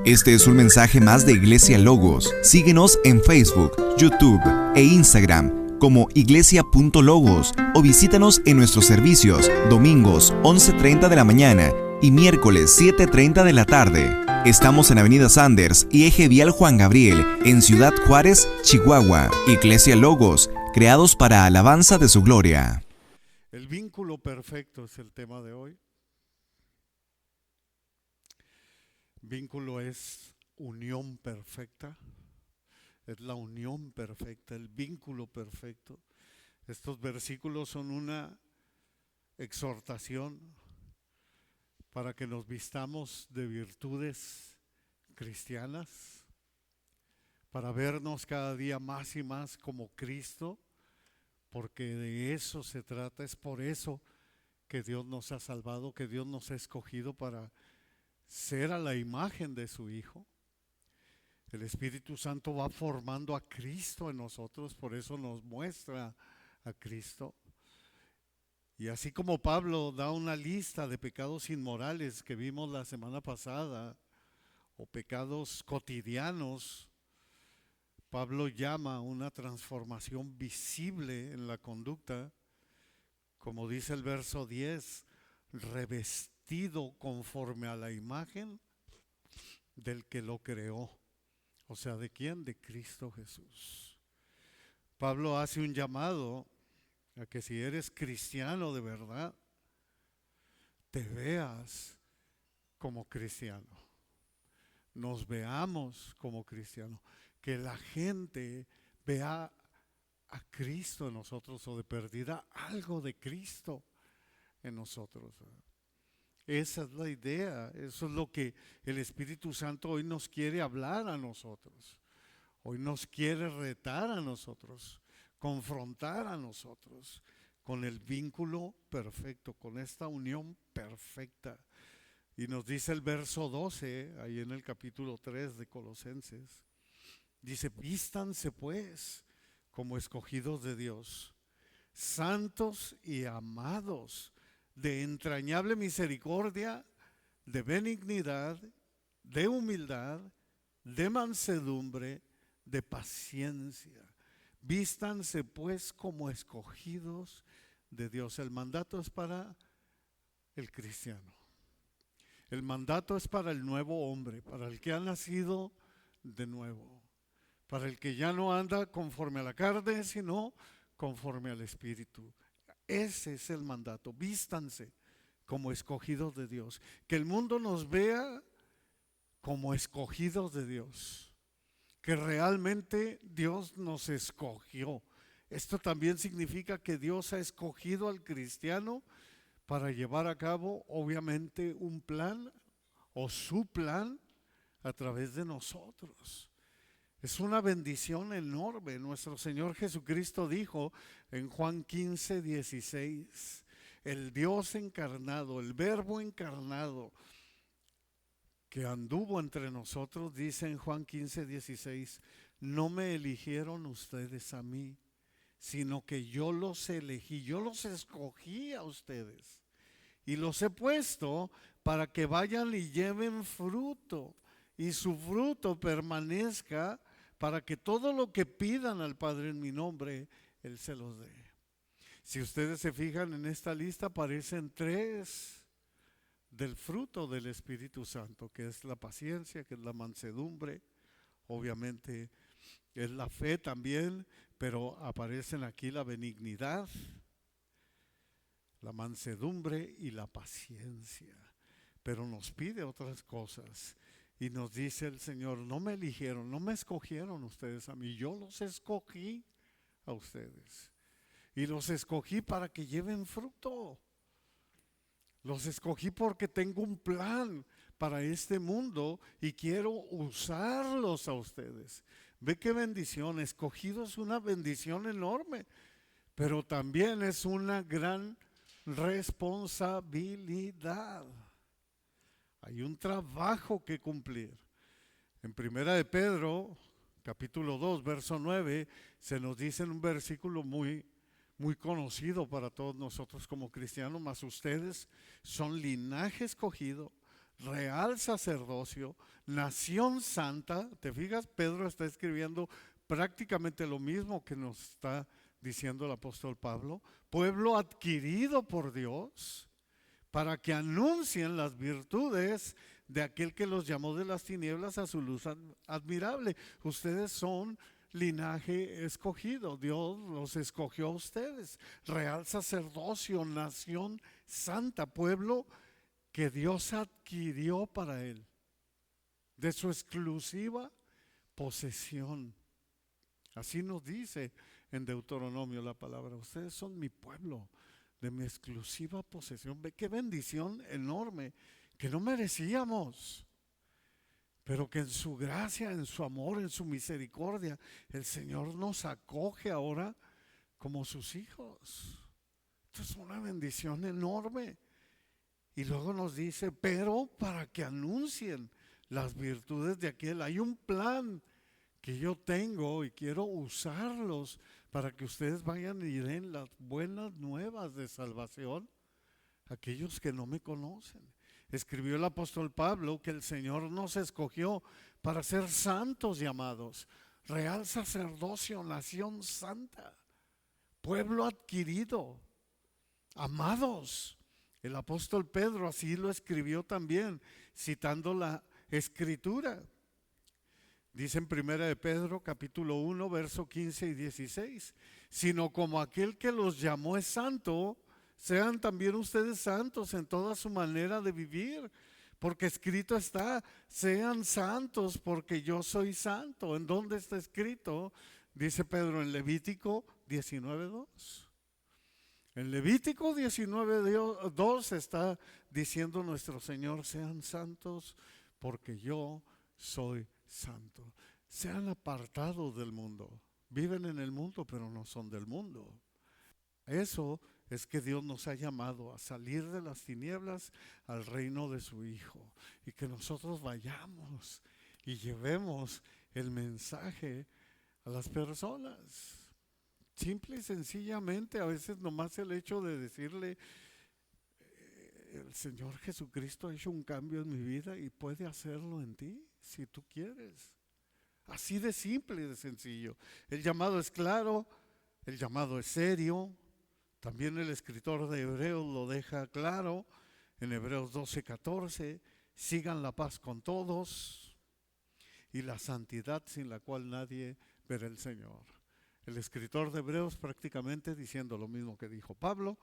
Este es un mensaje más de Iglesia Logos. Síguenos en Facebook, YouTube e Instagram como iglesia.logos o visítanos en nuestros servicios domingos 11:30 de la mañana y miércoles 7:30 de la tarde. Estamos en Avenida Sanders y Eje Vial Juan Gabriel, en Ciudad Juárez, Chihuahua. Iglesia Logos, creados para alabanza de su gloria. El vínculo perfecto es el tema de hoy. Vínculo es unión perfecta, es la unión perfecta, el vínculo perfecto. Estos versículos son una exhortación para que nos vistamos de virtudes cristianas, para vernos cada día más y más como Cristo, porque de eso se trata. Es por eso que Dios nos ha salvado, que Dios nos ha escogido para ser a la imagen de su Hijo. El Espíritu Santo va formando a Cristo en nosotros, por eso nos muestra a Cristo. Y así como Pablo da una lista de pecados inmorales que vimos la semana pasada, o pecados cotidianos, Pablo llama a una transformación visible en la conducta, como dice el verso 10, revestido conforme a la imagen del que lo creó. O sea, ¿de quién? De Cristo Jesús. Pablo hace un llamado a que si eres cristiano de verdad, te veas como cristiano. Nos veamos como cristianos. Que la gente vea a Cristo en nosotros, o de perdida algo de Cristo en nosotros. Esa es la idea, eso es lo que el Espíritu Santo hoy nos quiere hablar a nosotros. Hoy nos quiere retar a nosotros, confrontar a nosotros con el vínculo perfecto, con esta unión perfecta. Y nos dice el verso 12, ahí en el capítulo 3 de Colosenses, dice: vístanse pues como escogidos de Dios, santos y amados, de entrañable misericordia, de benignidad, de humildad, de mansedumbre, de paciencia. Vístanse pues como escogidos de Dios. El mandato es para el cristiano. El mandato es para el nuevo hombre, para el que ha nacido de nuevo, para el que ya no anda conforme a la carne, sino conforme al Espíritu. Ese es el mandato, vístanse como escogidos de Dios. Que el mundo nos vea como escogidos de Dios, que realmente Dios nos escogió. Esto también significa que Dios ha escogido al cristiano para llevar a cabo, obviamente, un plan o su plan a través de nosotros. Es una bendición enorme. Nuestro Señor Jesucristo dijo en Juan 15:16, el Dios encarnado, el Verbo encarnado que anduvo entre nosotros, dice en Juan 15:16, no me eligieron ustedes a mí, sino que yo los elegí, yo los escogí a ustedes y los he puesto para que vayan y lleven fruto y su fruto permanezca, para que todo lo que pidan al Padre en mi nombre, Él se los dé. Si ustedes se fijan en esta lista, aparecen 3 del fruto del Espíritu Santo, que es la paciencia, que es la mansedumbre, obviamente es la fe también, pero aparecen aquí la benignidad, la mansedumbre y la paciencia. Pero nos pide otras cosas. Y nos dice el Señor, no me eligieron, no me escogieron ustedes a mí, yo los escogí a ustedes. Y los escogí para que lleven fruto. Los escogí porque tengo un plan para este mundo y quiero usarlos a ustedes. Ve qué bendición, escogido es una bendición enorme, pero también es una gran responsabilidad. Hay un trabajo que cumplir. En Primera de Pedro, capítulo 2, verso 9, se nos dice en un versículo muy conocido para todos nosotros como cristianos, mas ustedes son linaje escogido, real sacerdocio, nación santa. ¿Te fijas? Pedro está escribiendo prácticamente lo mismo que nos está diciendo el apóstol Pablo. Pueblo adquirido por Dios para que anuncien las virtudes de aquel que los llamó de las tinieblas a su luz admirable. Ustedes son linaje escogido, Dios los escogió a ustedes, real sacerdocio, nación santa, pueblo que Dios adquirió para él, de su exclusiva posesión. Así nos dice en Deuteronomio la palabra: ustedes son mi pueblo, de mi exclusiva posesión. Ve qué bendición enorme que no merecíamos, pero que en su gracia, en su amor, en su misericordia, el Señor nos acoge ahora como sus hijos. Esto es una bendición enorme. Y luego nos dice, pero para que anuncien las virtudes de aquel. Hay un plan que yo tengo y quiero usarlos para que ustedes vayan y den las buenas nuevas de salvación a aquellos que no me conocen. Escribió el apóstol Pablo que el Señor nos escogió para ser santos llamados, real sacerdocio, nación santa, pueblo adquirido, amados. El apóstol Pedro así lo escribió también, citando la Escritura. Dice en 1 de Pedro capítulo 1 verso 15 y 16, sino como aquel que los llamó es santo, sean también ustedes santos en toda su manera de vivir, porque escrito está, sean santos porque yo soy santo. ¿En dónde está escrito? Dice Pedro en Levítico 19:2. En Levítico 19:2 está diciendo nuestro Señor, sean santos porque yo soy santo. Sean apartados del mundo. Viven en el mundo pero no son del mundo. Eso es que Dios nos ha llamado a salir de las tinieblas al reino de su Hijo, y que nosotros vayamos y llevemos el mensaje a las personas. Simple y sencillamente, a veces nomás el hecho de decirle, el Señor Jesucristo ha hecho un cambio en mi vida y puede hacerlo en ti si tú quieres. Así de simple y de sencillo. El llamado es claro, el llamado es serio. También el escritor de Hebreos lo deja claro en Hebreos 12:14, sigan la paz con todos y la santidad sin la cual nadie verá al Señor. El escritor de Hebreos prácticamente diciendo lo mismo que dijo Pablo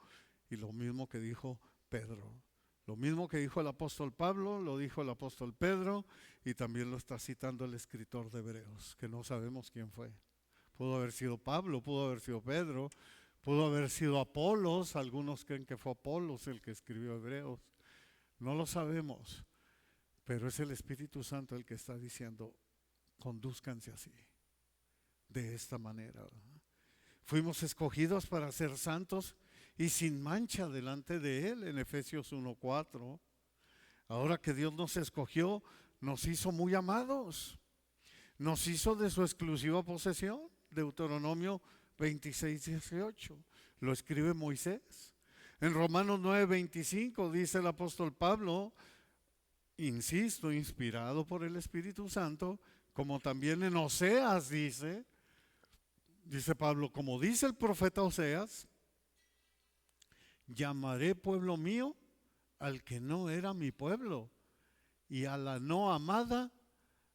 y lo mismo que dijo Pedro. Lo mismo que dijo el apóstol Pablo, lo dijo el apóstol Pedro, y también lo está citando el escritor de Hebreos, que no sabemos quién fue. Pudo haber sido Pablo, pudo haber sido Pedro, pudo haber sido Apolos. Algunos creen que fue Apolos el que escribió Hebreos. No lo sabemos, pero es el Espíritu Santo el que está diciendo, condúzcanse así, de esta manera. Fuimos escogidos para ser santos y sin mancha delante de Él, en Efesios 1:4. Ahora que Dios nos escogió, nos hizo muy amados, nos hizo de su exclusiva posesión. Deuteronomio 26:18 lo escribe Moisés. En Romanos 9:25 dice el apóstol Pablo, insisto, inspirado por el Espíritu Santo, como también en Oseas dice Pablo, como dice el profeta Oseas, llamaré pueblo mío al que no era mi pueblo, y a la no amada,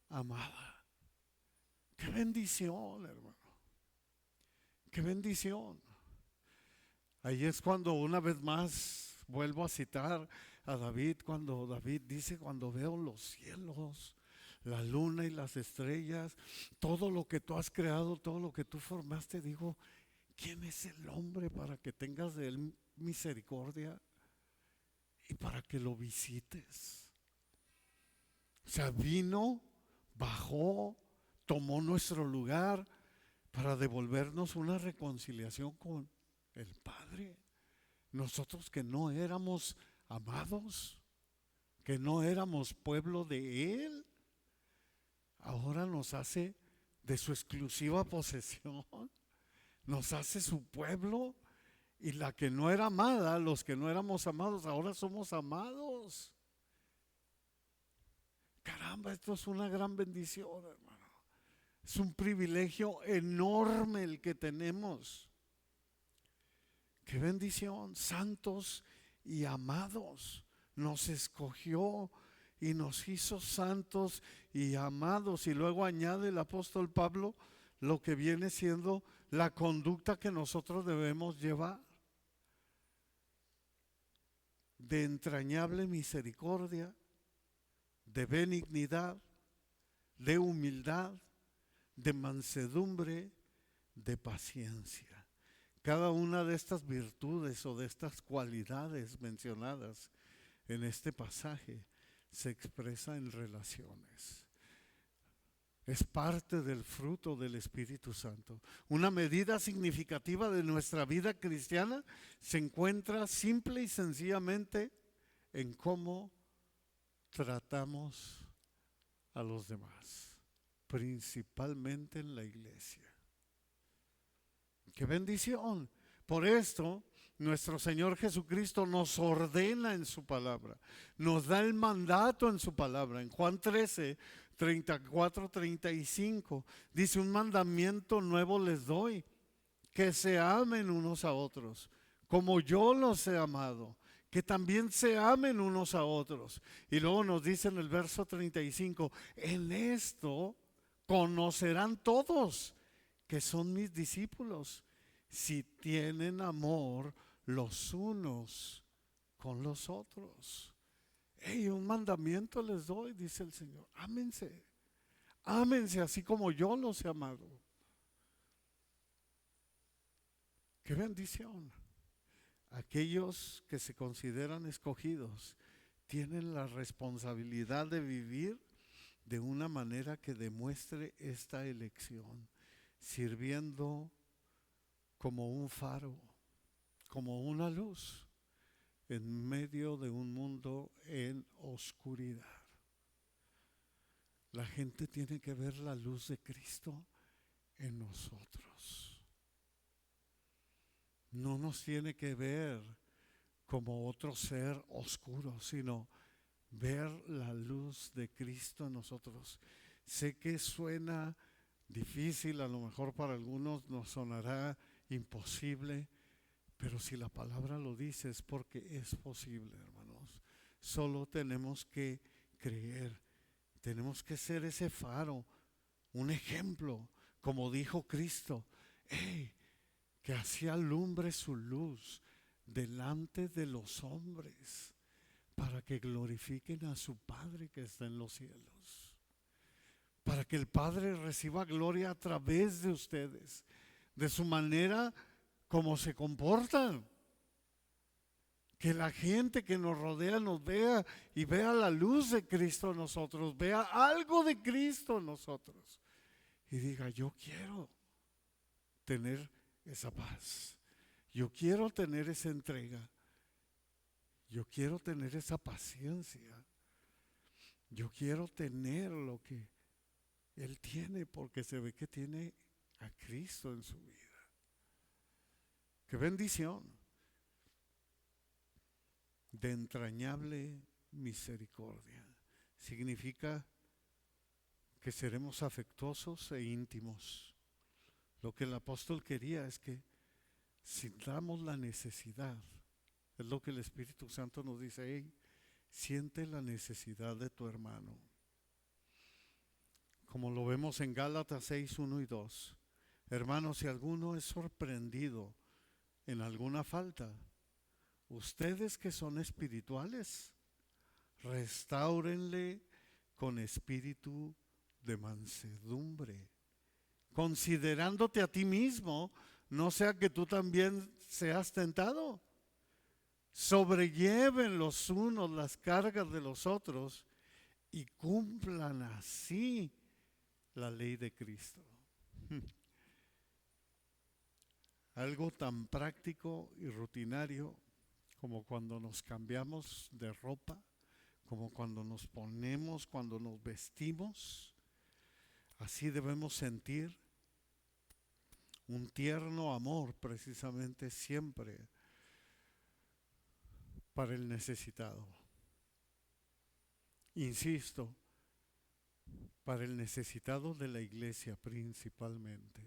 amada. ¡Qué bendición, hermano! ¡Qué bendición! Ahí es cuando una vez más vuelvo a citar a David, cuando David dice, cuando veo los cielos, la luna y las estrellas, todo lo que tú has creado, todo lo que tú formaste, digo, ¿quién es el hombre para que tengas de él misericordia y para que lo visites? O sea, vino, bajó, tomó nuestro lugar para devolvernos una reconciliación con el Padre. Nosotros que no éramos amados, que no éramos pueblo de Él, ahora nos hace de su exclusiva posesión, nos hace su pueblo. Y la que no era amada, los que no éramos amados, ahora somos amados. Caramba, esto es una gran bendición, hermano. Es un privilegio enorme el que tenemos. Qué bendición, santos y amados. Nos escogió y nos hizo santos y amados. Y luego añade el apóstol Pablo lo que viene siendo la conducta que nosotros debemos llevar. De entrañable misericordia, de benignidad, de humildad, de mansedumbre, de paciencia. Cada una de estas virtudes o de estas cualidades mencionadas en este pasaje se expresa en relaciones. Es parte del fruto del Espíritu Santo. Una medida significativa de nuestra vida cristiana se encuentra simple y sencillamente en cómo tratamos a los demás, principalmente en la iglesia. ¡Qué bendición! Por esto, nuestro Señor Jesucristo nos ordena en su palabra, nos da el mandato en su palabra. En Juan 13, 34, 35, dice: un mandamiento nuevo les doy, que se amen unos a otros, como yo los he amado, que también se amen unos a otros. Y luego nos dice en el verso 35, en esto conocerán todos que son mis discípulos, si tienen amor los unos con los otros. Hey, un mandamiento les doy, dice el Señor: ámense, ámense así como yo los he amado. ¡Qué bendición! Aquellos que se consideran escogidos tienen la responsabilidad de vivir de una manera que demuestre esta elección, sirviendo como un faro, como una luz en medio de un mundo en oscuridad. La gente tiene que ver la luz de Cristo en nosotros. No nos tiene que ver como otro ser oscuro, sino ver la luz de Cristo en nosotros. Sé que suena difícil, a lo mejor para algunos nos sonará imposible, pero si la palabra lo dice es porque es posible, hermanos. Solo tenemos que creer, tenemos que ser ese faro, un ejemplo, como dijo Cristo, que así alumbre su luz delante de los hombres, para que glorifiquen a su Padre que está en los cielos, para que el Padre reciba gloria a través de ustedes, de su manera como se comportan. Que la gente que nos rodea nos vea y vea la luz de Cristo en nosotros, vea algo de Cristo en nosotros y diga: yo quiero tener esa paz, yo quiero tener esa entrega, yo quiero tener esa paciencia, yo quiero tener lo que Él tiene, porque se ve que tiene a Cristo en su vida. ¡Qué bendición! De entrañable misericordia significa que seremos afectuosos e íntimos. Lo que el apóstol quería es que sintamos la necesidad. Es lo que el Espíritu Santo nos dice: hey, siente la necesidad de tu hermano. Como lo vemos en Gálatas 6, 1 y 2. Hermanos, si alguno es sorprendido en alguna falta, ustedes que son espirituales, restáurenle con espíritu de mansedumbre, considerándote a ti mismo, no sea que tú también seas tentado. Sobrelleven los unos las cargas de los otros y cumplan así la ley de Cristo. Algo tan práctico y rutinario como cuando nos cambiamos de ropa, como cuando nos ponemos, cuando nos vestimos. Así debemos sentir un tierno amor, precisamente siempre para el necesitado. Insisto, para el necesitado de la iglesia principalmente.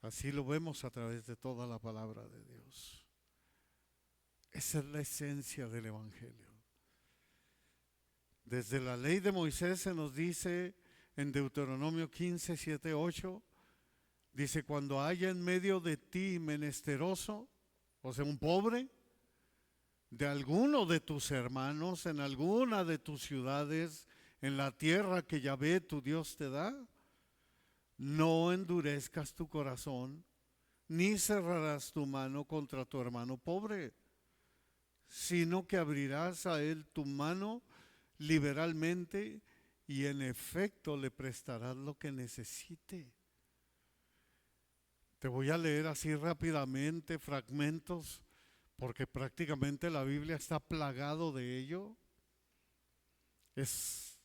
Así lo vemos a través de toda la palabra de Dios. Esa es la esencia del Evangelio. Desde la ley de Moisés se nos dice en Deuteronomio 15, 7, 8, dice: cuando haya en medio de ti menesteroso, o sea, un pobre, de alguno de tus hermanos, en alguna de tus ciudades, en la tierra que Yahvé tu Dios te da, no endurezcas tu corazón, ni cerrarás tu mano contra tu hermano pobre, sino que abrirás a él tu mano liberalmente y en efecto le prestarás lo que necesite. Te voy a leer así rápidamente fragmentos, porque prácticamente la Biblia está plagado de ello. Es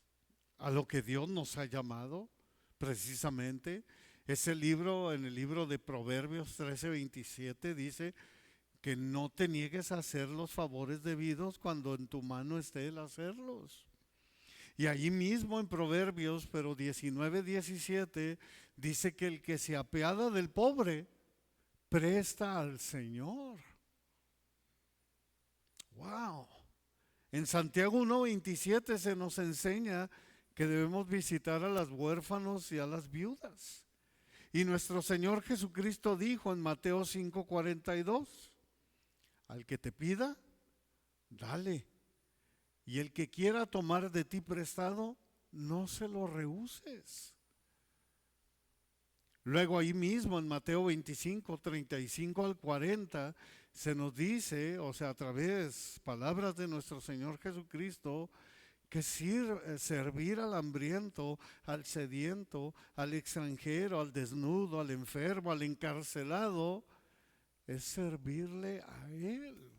a lo que Dios nos ha llamado precisamente. Ese libro, en el libro de Proverbios 13:27, dice que no te niegues a hacer los favores debidos cuando en tu mano esté el hacerlos. Y allí mismo en Proverbios, pero 19:17, dice que el que se apiada del pobre, presta al Señor. ¡Wow! En Santiago 1:27 se nos enseña que debemos visitar a los huérfanos y a las viudas. Y nuestro Señor Jesucristo dijo en Mateo 5:42, al que te pida, dale. Y el que quiera tomar de ti prestado, no se lo rehuses. Luego ahí mismo en Mateo 25:35 al 40 se nos dice, o sea, a través palabras de nuestro Señor Jesucristo, que servir al hambriento, al sediento, al extranjero, al desnudo, al enfermo, al encarcelado, es servirle a Él.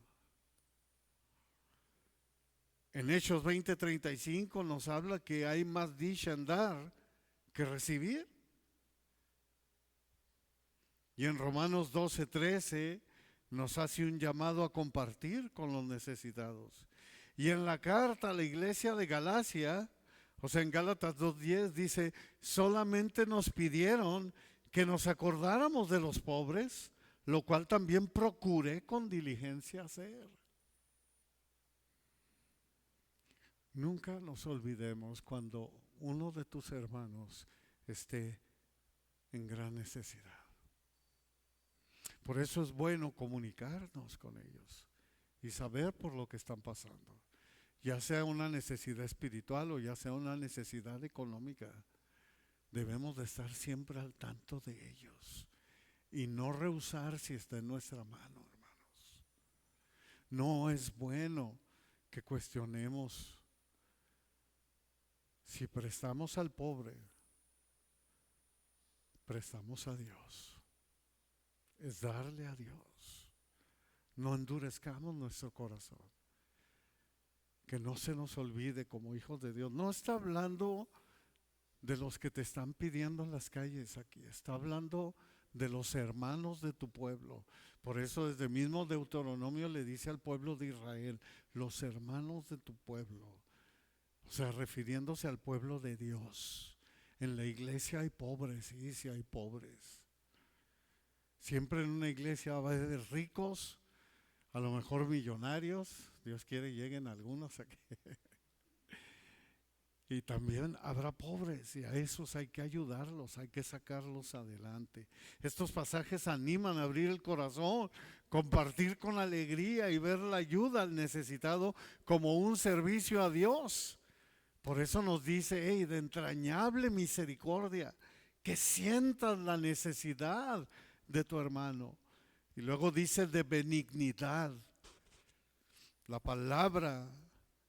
En Hechos 20:35 nos habla que hay más dicha en dar que recibir. Y en Romanos 12:13 nos hace un llamado a compartir con los necesitados. Y en la carta a la iglesia de Galacia, o sea, en Gálatas 2:10 dice: solamente nos pidieron que nos acordáramos de los pobres, lo cual también procuré con diligencia hacer. Nunca nos olvidemos cuando uno de tus hermanos esté en gran necesidad. Por eso es bueno comunicarnos con ellos y saber por lo que están pasando, ya sea una necesidad espiritual o ya sea una necesidad económica. Debemos de estar siempre al tanto de ellos y no rehusar si está en nuestra mano, hermanos. No es bueno que cuestionemos. Si prestamos al pobre, prestamos a Dios. Es darle a Dios. No endurezcamos nuestro corazón. Que no se nos olvide como hijos de Dios. No está hablando de los que te están pidiendo en las calles aquí. Está hablando de los hermanos de tu pueblo. Por eso desde mismo Deuteronomio le dice al pueblo de Israel: los hermanos de tu pueblo. O sea, refiriéndose al pueblo de Dios. En la iglesia hay pobres, sí hay pobres. Siempre en una iglesia va a haber ricos, a lo mejor millonarios. Dios quiere lleguen algunos aquí. Y también habrá pobres y a esos hay que ayudarlos, hay que sacarlos adelante. Estos pasajes animan a abrir el corazón, compartir con alegría y ver la ayuda al necesitado como un servicio a Dios. Por eso nos dice: hey, de entrañable misericordia, que sientas la necesidad de tu hermano. Y luego dice de benignidad. La palabra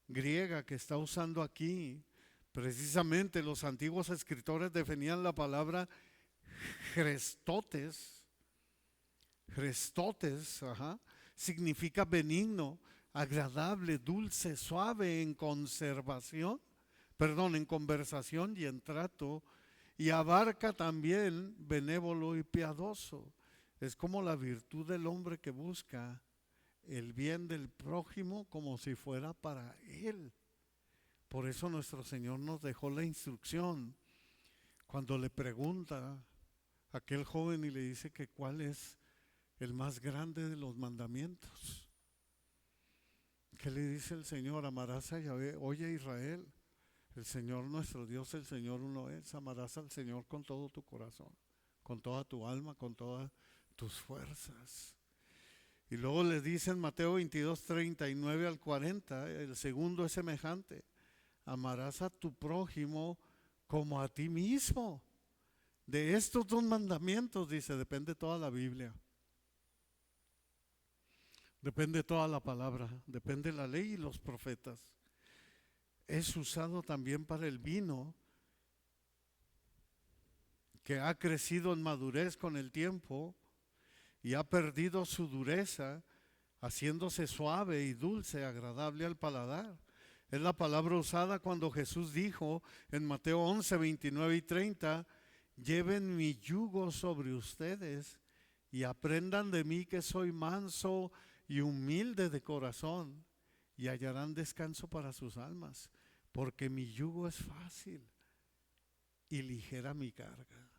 griega que está usando aquí, precisamente los antiguos escritores definían la palabra Christotes. Christotes, significa benigno, agradable, dulce, suave en conversación y en trato, y abarca también benévolo y piadoso. Es como la virtud del hombre que busca el bien del prójimo como si fuera para él. Por eso nuestro Señor nos dejó la instrucción cuando le pregunta a aquel joven y le dice que cuál es el más grande de los mandamientos. ¿Qué le dice el Señor? Amarás a Yahvé. Oye, Israel, el Señor nuestro Dios, el Señor uno es. Amarás al Señor con todo tu corazón, con toda tu alma, con todas tus fuerzas. Y luego le dice en Mateo 22, 39 al 40, el segundo es semejante. Amarás a tu prójimo como a ti mismo. De estos dos mandamientos, dice, depende toda la Biblia. Depende toda la palabra, depende la ley y los profetas. Es usado también para el vino, que ha crecido en madurez con el tiempo y ha perdido su dureza, haciéndose suave y dulce, agradable al paladar. Es la palabra usada cuando Jesús dijo en Mateo 11, 29 y 30, lleven mi yugo sobre ustedes y aprendan de mí que soy manso y humilde de corazón, y hallarán descanso para sus almas, porque mi yugo es fácil y ligera mi carga.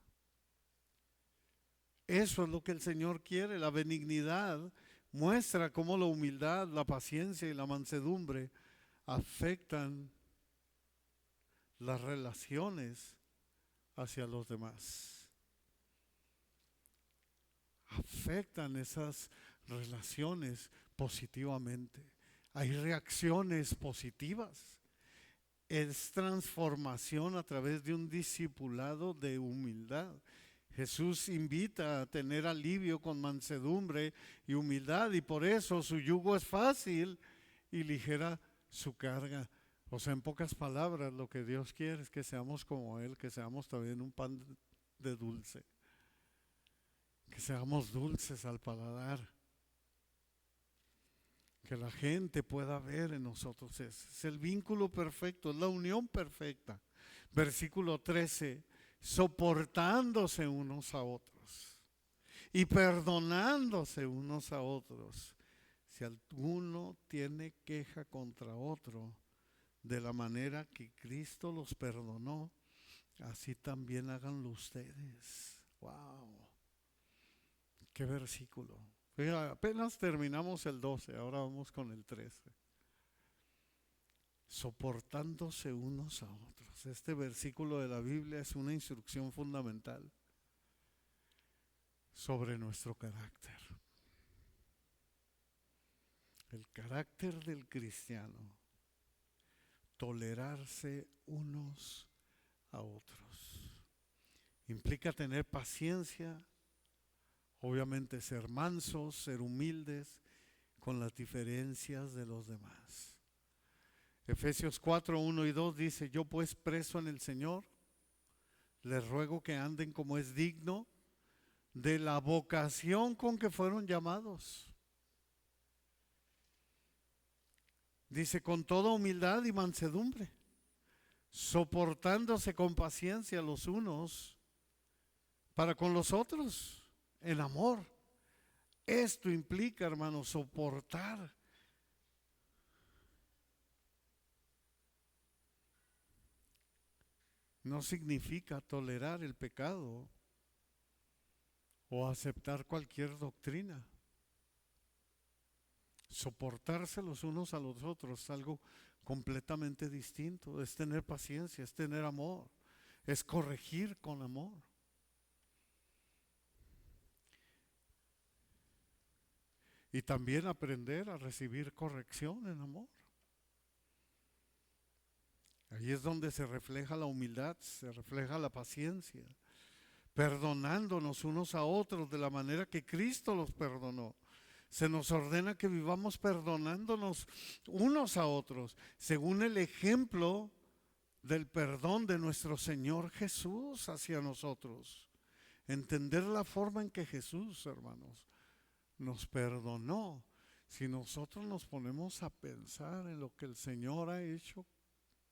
Eso es lo que el Señor quiere. La benignidad muestra cómo la humildad, la paciencia y la mansedumbre afectan las relaciones hacia los demás. Afectan esas relaciones positivamente. Hay reacciones positivas. Es transformación a través de un discipulado de humildad. Jesús invita a tener alivio con mansedumbre y humildad, y por eso su yugo es fácil y ligera su carga. O sea, en pocas palabras, lo que Dios quiere es que seamos como Él, que seamos también un pan de dulce, que seamos dulces al paladar, que la gente pueda ver en nosotros. Es el vínculo perfecto, es la unión perfecta. Versículo 13, soportándose unos a otros y perdonándose unos a otros. Si alguno tiene queja contra otro, de la manera que Cristo los perdonó, así también háganlo ustedes. ¡Wow! ¡Qué versículo! Fíjate, apenas terminamos el 12, ahora vamos con el 13. Soportándose unos a otros. Este versículo de la Biblia es una instrucción fundamental sobre nuestro carácter. El carácter del cristiano, tolerarse unos a otros. Implica tener paciencia, obviamente ser mansos, ser humildes con las diferencias de los demás. Efesios 4, 1 y 2 dice, yo pues preso en el Señor, les ruego que anden como es digno de la vocación con que fueron llamados. Dice, con toda humildad y mansedumbre, soportándose con paciencia los unos para con los otros, en amor. Esto implica, hermanos, soportar. No significa tolerar el pecado o aceptar cualquier doctrina. Soportarse los unos a los otros es algo completamente distinto. Es tener paciencia, es tener amor, es corregir con amor. Y también aprender a recibir corrección en amor. Ahí es donde se refleja la humildad, se refleja la paciencia, perdonándonos unos a otros de la manera que Cristo los perdonó. Se nos ordena que vivamos perdonándonos unos a otros, según el ejemplo del perdón de nuestro Señor Jesús hacia nosotros. Entender la forma en que Jesús, hermanos, nos perdonó. Si nosotros nos ponemos a pensar en lo que el Señor ha hecho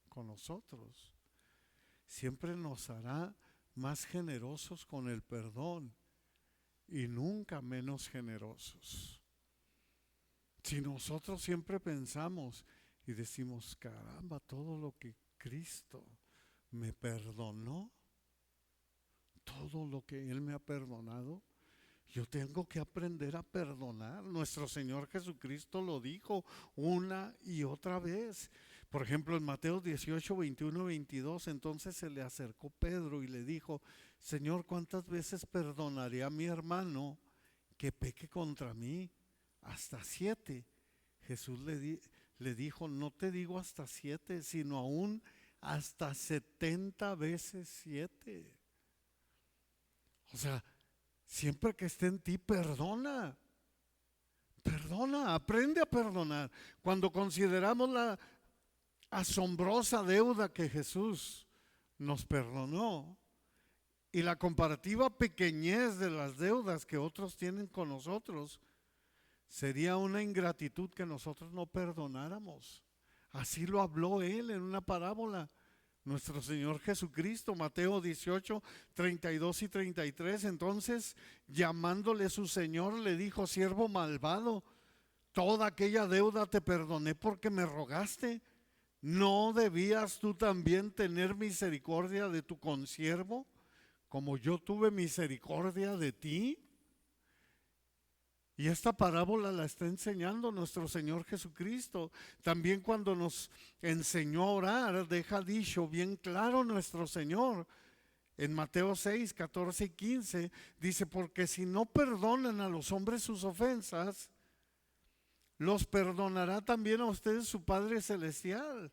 con nosotros, siempre nos hará más generosos con el perdón y nunca menos generosos. Si nosotros siempre pensamos y decimos, caramba, todo lo que Cristo me perdonó, todo lo que Él me ha perdonado, yo tengo que aprender a perdonar. Nuestro Señor Jesucristo lo dijo una y otra vez. Por ejemplo, en Mateo 18, 21 y 22, entonces se le acercó Pedro y le dijo, Señor, ¿cuántas veces perdonaré a mi hermano que peque contra mí? Hasta 7. Jesús le dijo, no te digo hasta 7, sino aún hasta 70 veces 7. O sea, siempre que esté en ti, perdona, aprende a perdonar. Cuando consideramos la asombrosa deuda que Jesús nos perdonó y la comparativa pequeñez de las deudas que otros tienen con nosotros, sería una ingratitud que nosotros no perdonáramos. Así lo habló Él en una parábola. Nuestro Señor Jesucristo, Mateo 18, 32 y 33. Entonces, llamándole su Señor, le dijo, siervo malvado, toda aquella deuda te perdoné porque me rogaste. ¿No debías tú también tener misericordia de tu consiervo, como yo tuve misericordia de ti? Y esta parábola la está enseñando nuestro Señor Jesucristo. También cuando nos enseñó a orar, deja dicho bien claro nuestro Señor. En Mateo 6, 14 y 15, dice, porque si no perdonan a los hombres sus ofensas, los perdonará también a ustedes su Padre Celestial.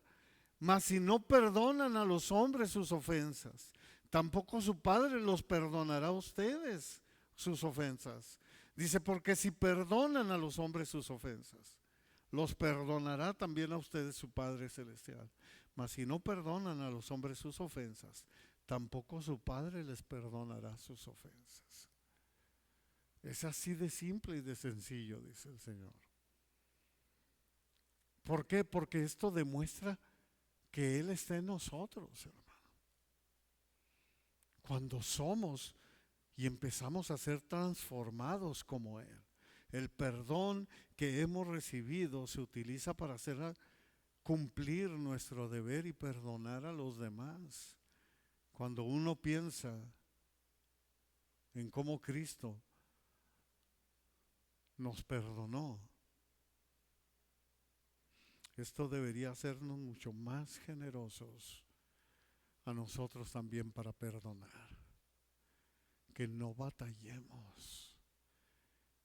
Mas si no perdonan a los hombres sus ofensas, tampoco su Padre los perdonará a ustedes sus ofensas. Dice, porque si perdonan a los hombres sus ofensas, los perdonará también a ustedes su Padre Celestial. Mas si no perdonan a los hombres sus ofensas, tampoco su Padre les perdonará sus ofensas. Es así de simple y de sencillo, dice el Señor. ¿Por qué? Porque esto demuestra que Él está en nosotros, hermano. Cuando somos y empezamos a ser transformados como Él. El perdón que hemos recibido se utiliza para hacer cumplir nuestro deber y perdonar a los demás. Cuando uno piensa en cómo Cristo nos perdonó, esto debería hacernos mucho más generosos a nosotros también para perdonar. Que no batallemos.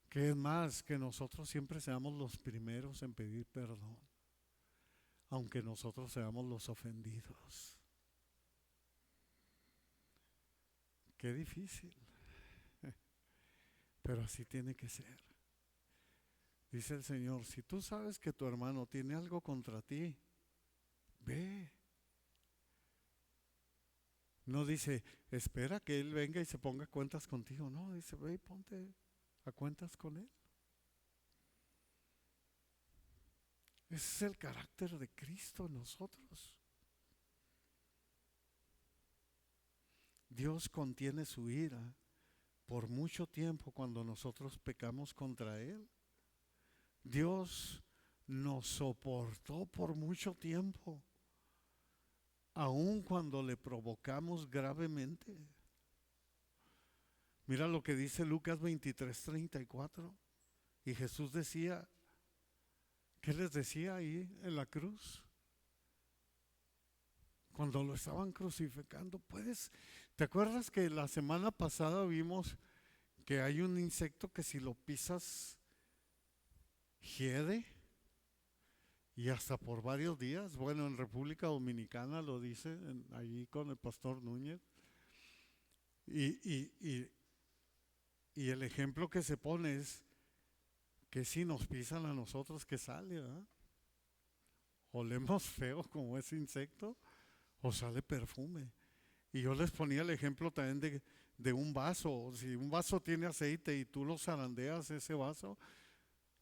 Que es más, que nosotros siempre seamos los primeros en pedir perdón, aunque nosotros seamos los ofendidos. Qué difícil, pero así tiene que ser. Dice el Señor, si tú sabes que tu hermano tiene algo contra ti, ve. No dice, espera que él venga y se ponga a cuentas contigo. No, dice, ve y ponte a cuentas con él. Ese es el carácter de Cristo en nosotros. Dios contiene su ira por mucho tiempo cuando nosotros pecamos contra Él. Dios nos soportó por mucho tiempo, aun cuando le provocamos gravemente. Mira lo que dice Lucas 23, 34. Y Jesús decía, ¿qué les decía ahí en la cruz? Cuando lo estaban crucificando, ¿te acuerdas que la semana pasada vimos que hay un insecto que si lo pisas hiede? Y hasta por varios días. Bueno, en República Dominicana lo dice allí con el pastor Núñez. Y el ejemplo que se pone es que si nos pisan a nosotros, ¿qué sale? ¿Verdad? Olemos feo como ese insecto o sale perfume. Y yo les ponía el ejemplo también de un vaso. Si un vaso tiene aceite y tú lo zarandeas ese vaso,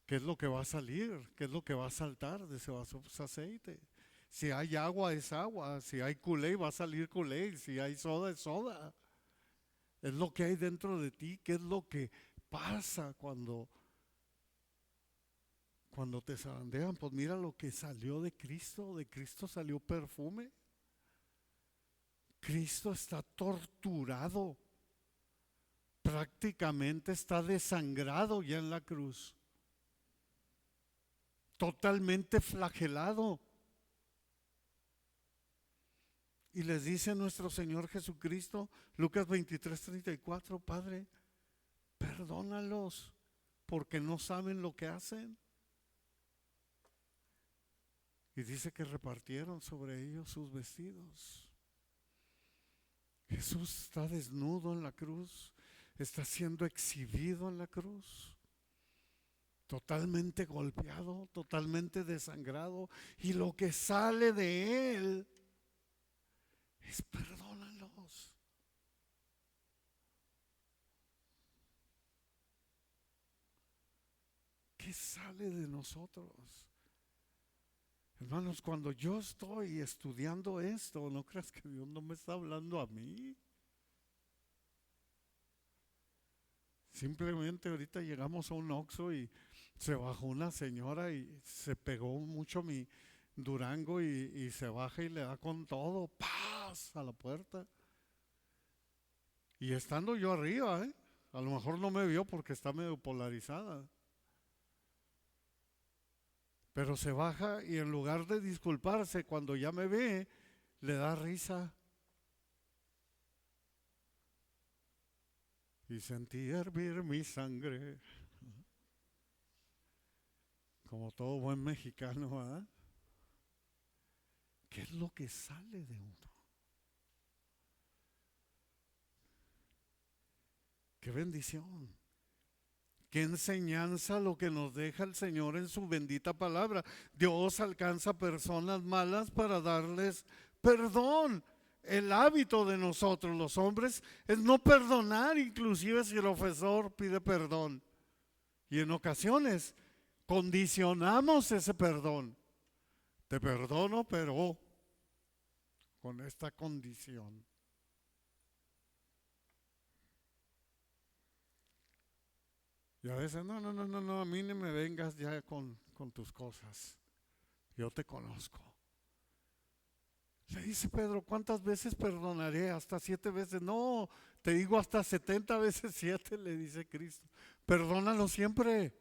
¿qué es lo que va a salir? ¿Qué es lo que va a saltar de ese vaso? Pues aceite. Si hay agua, es agua. Si hay Kool-Aid, va a salir Kool-Aid. Si hay soda, es soda. Es lo que hay dentro de ti. ¿Qué es lo que pasa cuando Cuando te zarandean, pues mira lo que salió de Cristo salió perfume. Cristo está torturado, prácticamente está desangrado ya en la cruz, totalmente flagelado. Y les dice nuestro Señor Jesucristo, Lucas 23:34, Padre, perdónalos porque no saben lo que hacen. Y dice que repartieron sobre ellos sus vestidos. Jesús está desnudo en la cruz, está siendo exhibido en la cruz, totalmente golpeado, totalmente desangrado, y lo que sale de él es perdónalos. ¿Qué sale de nosotros? Hermanos, cuando yo estoy estudiando esto, no creas que Dios no me está hablando a mí. Simplemente ahorita llegamos a un Oxxo y se bajó una señora y se pegó mucho mi Durango y se baja y le da con todo, ¡paz!, a la puerta. Y estando yo arriba, a lo mejor no me vio porque está medio polarizada. Pero se baja y en lugar de disculparse, cuando ya me ve, le da risa. Y sentí hervir mi sangre. Como todo buen mexicano, ¿verdad? ¿Qué es lo que sale de uno? ¡Qué bendición! ¡Qué enseñanza lo que nos deja el Señor en su bendita palabra! Dios alcanza personas malas para darles perdón. El hábito de nosotros los hombres es no perdonar, inclusive si el ofensor pide perdón. Y en ocasiones condicionamos ese perdón. Te perdono, pero con esta condición. Y a veces, no, a mí no me vengas ya con tus cosas. Yo te conozco. Le dice Pedro, ¿cuántas veces perdonaré? ¿Hasta 7 veces? No, te digo hasta 70 veces 7, le dice Cristo. Perdónalo siempre.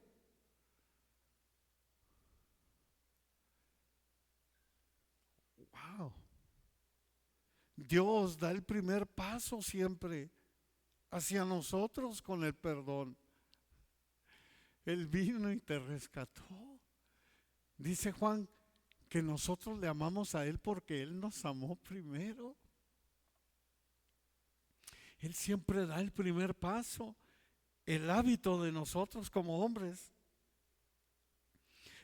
Wow. Dios da el primer paso siempre hacia nosotros con el perdón. Él vino y te rescató. Dice Juan que nosotros le amamos a Él porque Él nos amó primero. Él siempre da el primer paso. El hábito de nosotros como hombres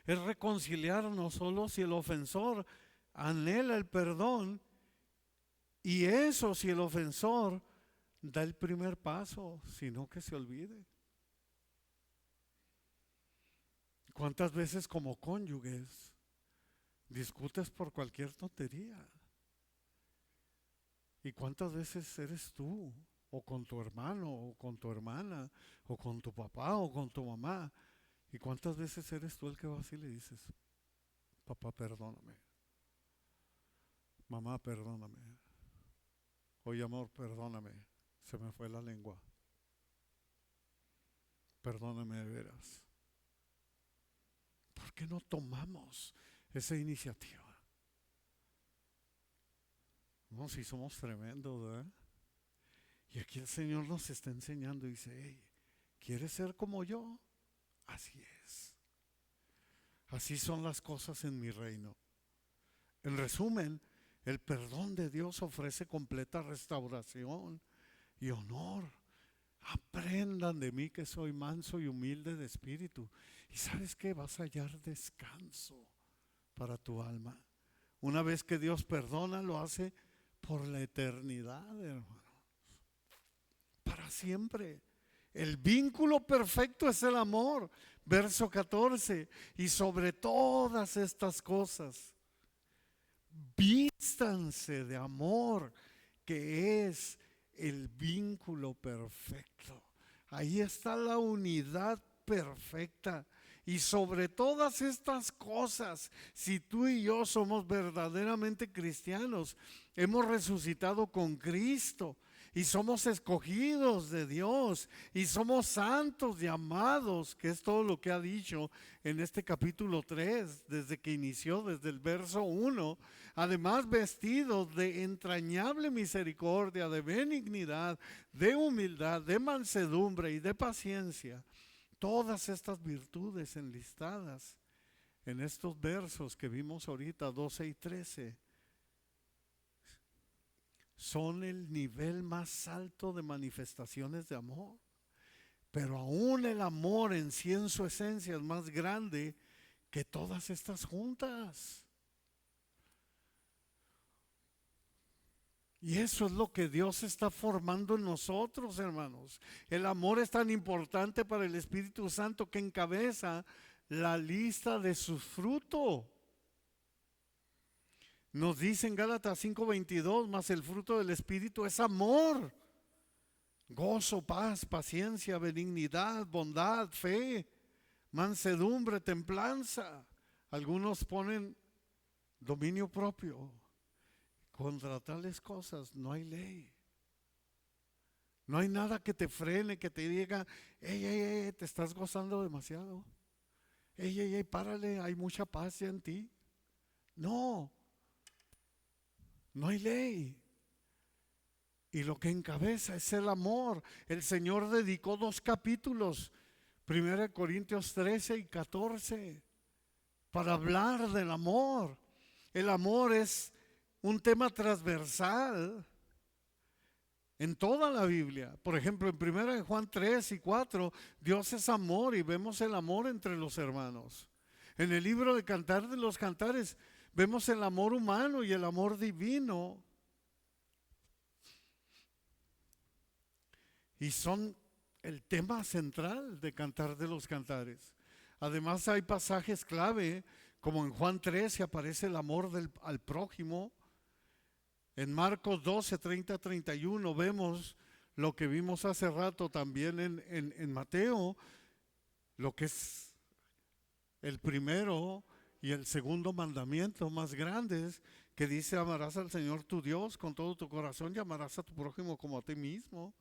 es reconciliarnos solo si el ofensor anhela el perdón, y eso si el ofensor da el primer paso, sino que se olvide. ¿Cuántas veces como cónyuges discutes por cualquier tontería? ¿Y cuántas veces eres tú, o con tu hermano, o con tu hermana, o con tu papá, o con tu mamá? ¿Y cuántas veces eres tú el que vas y le dices, papá, perdóname, mamá, perdóname, oye, amor, perdóname, se me fue la lengua, perdóname de veras? ¿Por qué no tomamos esa iniciativa? No, si somos tremendos, ¿verdad? Y aquí el Señor nos está enseñando y dice, hey, ¿quieres ser como yo? Así es. Así son las cosas en mi reino. En resumen, el perdón de Dios ofrece completa restauración y honor. Aprendan de mí que soy manso y humilde de espíritu. Y ¿sabes qué? Vas a hallar descanso para tu alma. Una vez que Dios perdona, lo hace por la eternidad, hermanos. Para siempre. El vínculo perfecto es el amor. Verso 14. Y sobre todas estas cosas, vístanse de amor, que es el vínculo perfecto. Ahí está la unidad perfecta. Y sobre todas estas cosas, si tú y yo somos verdaderamente cristianos, hemos resucitado con Cristo y somos escogidos de Dios y somos santos y amados, que es todo lo que ha dicho en este capítulo 3, desde que inició, desde el verso 1. Además, vestidos de entrañable misericordia, de benignidad, de humildad, de mansedumbre y de paciencia. Todas estas virtudes enlistadas en estos versos que vimos ahorita, 12 y 13, son el nivel más alto de manifestaciones de amor. Pero aún el amor en sí, en su esencia, es más grande que todas estas juntas. Y eso es lo que Dios está formando en nosotros, hermanos. El amor es tan importante para el Espíritu Santo que encabeza la lista de sus frutos. Nos dice en Gálatas 5:22, mas el fruto del Espíritu es amor, gozo, paz, paciencia, benignidad, bondad, fe, mansedumbre, templanza. Algunos ponen dominio propio. Contra tales cosas no hay ley. No hay nada que te frene, que te diga, hey, te estás gozando demasiado. Hey, párale, hay mucha paz en ti. No hay ley. Y lo que encabeza es el amor. El Señor dedicó 2 capítulos, 1 Corintios 13 y 14, para hablar del amor. El amor es un tema transversal en toda la Biblia. Por ejemplo, en 1 Juan 3 y 4, Dios es amor y vemos el amor entre los hermanos. En el libro de Cantar de los Cantares vemos el amor humano y el amor divino. Y son el tema central de Cantar de los Cantares. Además hay pasajes clave, como en Juan 13 aparece el amor al prójimo. En Marcos 12, 30, 31 vemos lo que vimos hace rato también en Mateo, lo que es el primero y el segundo mandamiento más grandes, que dice: amarás al Señor tu Dios con todo tu corazón y amarás a tu prójimo como a ti mismo.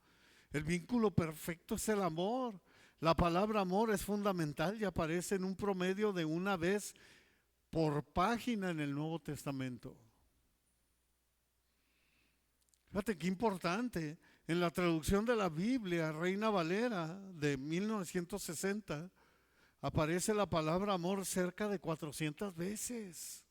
El vínculo perfecto es el amor. La palabra amor es fundamental y aparece en un promedio de una vez por página en el Nuevo Testamento. Fíjate qué importante. En la traducción de la Biblia, Reina Valera de 1960, aparece la palabra amor cerca de 400 veces.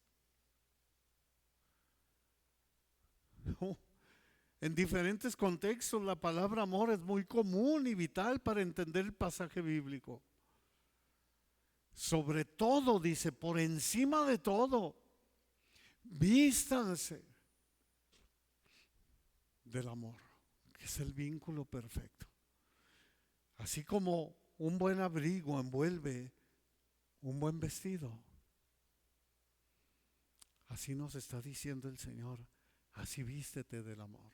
En diferentes contextos la palabra amor es muy común y vital para entender el pasaje bíblico. Sobre todo, dice, por encima de todo, vístanse del amor, que es el vínculo perfecto. Así como un buen abrigo envuelve un buen vestido, así nos está diciendo el Señor: así vístete del amor.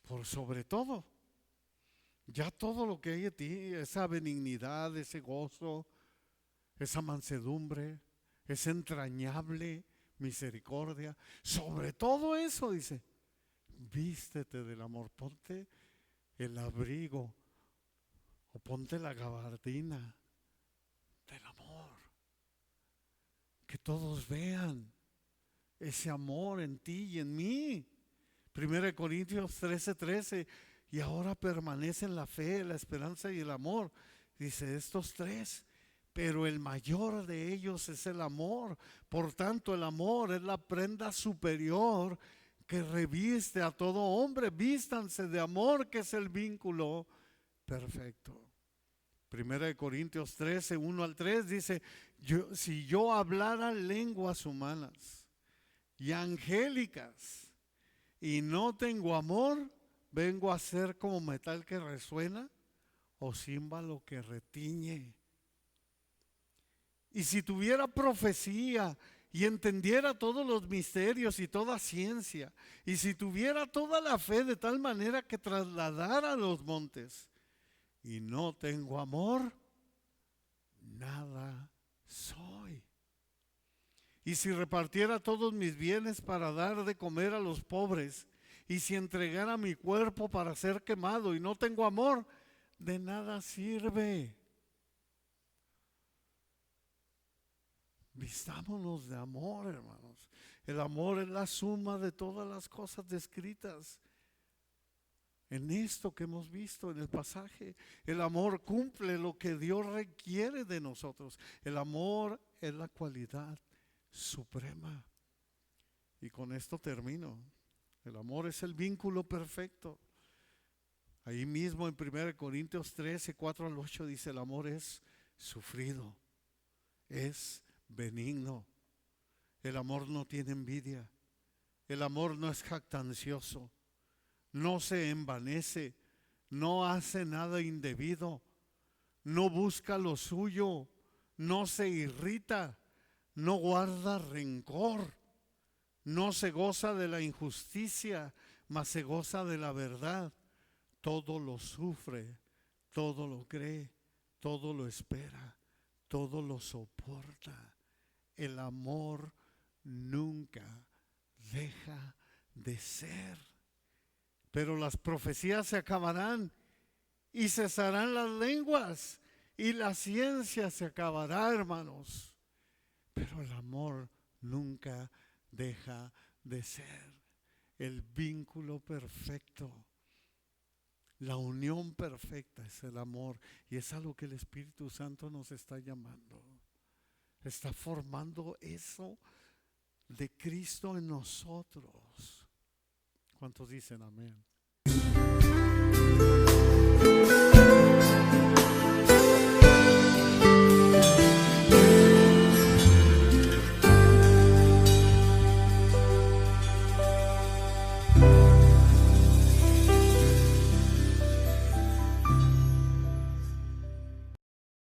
Por sobre todo, ya todo lo que hay en ti, esa benignidad, ese gozo, esa mansedumbre, esa entrañable misericordia, sobre todo eso, dice, vístete del amor, ponte el abrigo o ponte la gabardina del amor. Que todos vean ese amor en ti y en mí. 1 Corintios 13, y ahora permanecen la fe, la esperanza y el amor. Dice estos 3, pero el mayor de ellos es el amor. Por tanto, el amor es la prenda superior que reviste a todo hombre. Vístanse de amor, que es el vínculo perfecto. 1 Corintios 13, 1 al 3 dice: si yo hablara lenguas humanas y angélicas y no tengo amor, vengo a ser como metal que resuena o címbalo que retiñe. Y si tuviera profecía y entendiera todos los misterios y toda ciencia, y si tuviera toda la fe de tal manera que trasladara los montes, y no tengo amor, nada soy. Y si repartiera todos mis bienes para dar de comer a los pobres, y si entregara mi cuerpo para ser quemado y no tengo amor, de nada sirve. Vistámonos de amor, hermanos. El amor es la suma de todas las cosas descritas en esto que hemos visto en el pasaje. El amor cumple lo que Dios requiere de nosotros. El amor es la cualidad suprema. Y con esto termino. El amor es el vínculo perfecto. Ahí mismo en 1 Corintios 13, 4 al 8 dice: el amor es sufrido, es benigno. El amor no tiene envidia. El amor no es jactancioso. No se envanece. No hace nada indebido. No busca lo suyo. No se irrita. No guarda rencor. No se goza de la injusticia, mas se goza de la verdad. Todo lo sufre, todo lo cree, todo lo espera, todo lo soporta. El amor nunca deja de ser. Pero las profecías se acabarán y cesarán las lenguas y la ciencia se acabará, hermanos. Pero el amor nunca deja de ser. El vínculo perfecto, la unión perfecta es el amor, y es algo que el Espíritu Santo nos está llamando. Está formando eso de Cristo en nosotros. ¿Cuántos dicen amén?